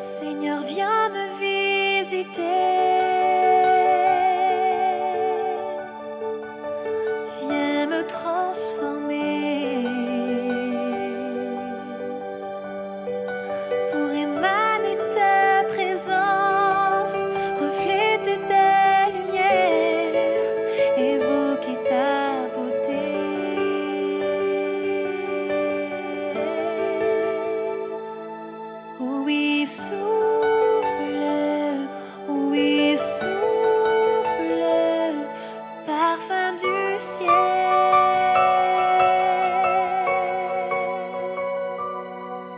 Seigneur, viens me visiter, viens me transformer pour émaner ta présence, refléter ta lumière, évoquer ta beauté. Oui, oui, souffle, parfum du ciel,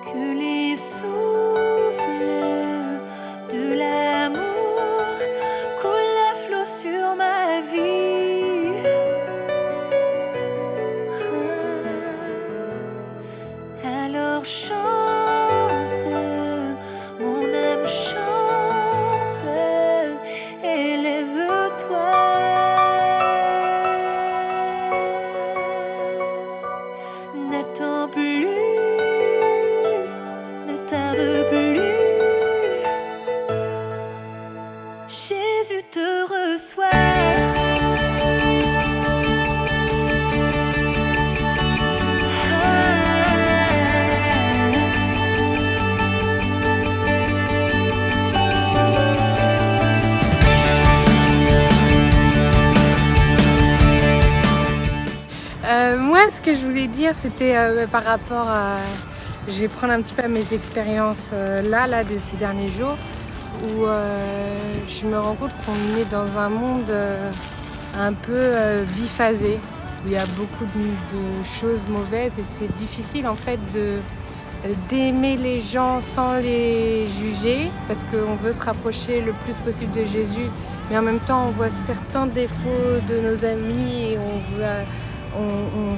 que les souffles de l'amour coulent à flot sur ma vie. Alors chante, mon âme chante, élève-toi. N'attends plus, ne tarde plus, Jésus te reçoit. Moi, ce que je voulais dire, c'était par rapport à... Je vais prendre un petit peu mes expériences là, de ces derniers jours, où je me rends compte qu'on est dans un monde un peu biphasé, où il y a beaucoup de choses mauvaises, et c'est difficile en fait d'aimer les gens sans les juger, parce qu'on veut se rapprocher le plus possible de Jésus, mais en même temps on voit certains défauts de nos amis et on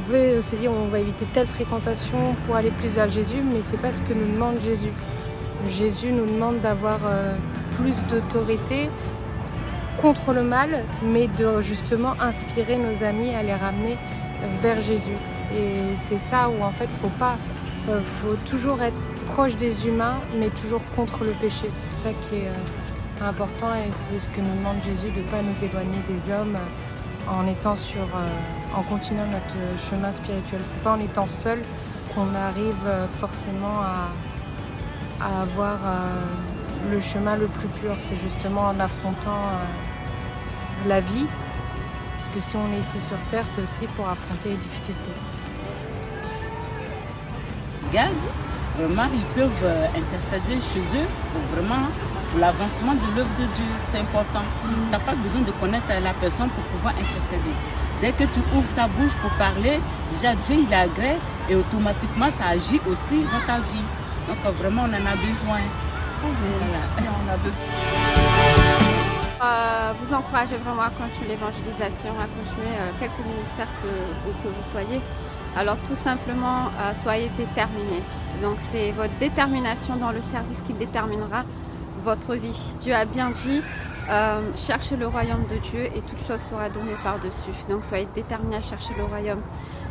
veut se dire on va éviter telle fréquentation pour aller plus vers Jésus, mais c'est pas ce que nous demande Jésus. Jésus nous demande d'avoir plus d'autorité contre le mal, mais de justement inspirer nos amis à les ramener vers Jésus. Et c'est ça où en fait faut toujours être proche des humains, mais toujours contre le péché. C'est ça qui est important, et c'est ce que nous demande Jésus, de ne pas nous éloigner des hommes en continuant notre chemin spirituel. C'est pas en étant seul qu'on arrive forcément à avoir le chemin le plus pur. C'est justement en affrontant la vie, parce que si on est ici sur terre, c'est aussi pour affronter les difficultés. Regarde, vraiment, ils peuvent intercéder chez eux pour l'avancement de l'œuvre de Dieu. C'est important. Tu n'as pas besoin de connaître la personne pour pouvoir intercéder. Dès que tu ouvres ta bouche pour parler, déjà Dieu il agrée et automatiquement ça agit aussi dans ta vie. Donc vraiment on en a besoin. Voilà. On a besoin. Vous encouragez vraiment à continuer l'évangélisation, à continuer quelque ministère où que vous soyez. Alors tout simplement, soyez déterminés. Donc c'est votre détermination dans le service qui déterminera votre vie. Dieu a bien dit, cherchez le royaume de Dieu et toute chose sera donnée par-dessus. Donc soyez déterminés à chercher le royaume.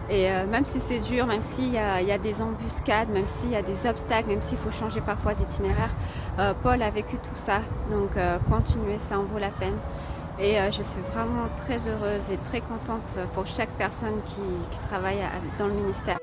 Et même si c'est dur, même s'il y a des embuscades, même s'il y a des obstacles, même s'il faut changer parfois d'itinéraire, Paul a vécu tout ça. Donc continuez, ça en vaut la peine. Et je suis vraiment très heureuse et très contente pour chaque personne qui travaille dans le ministère.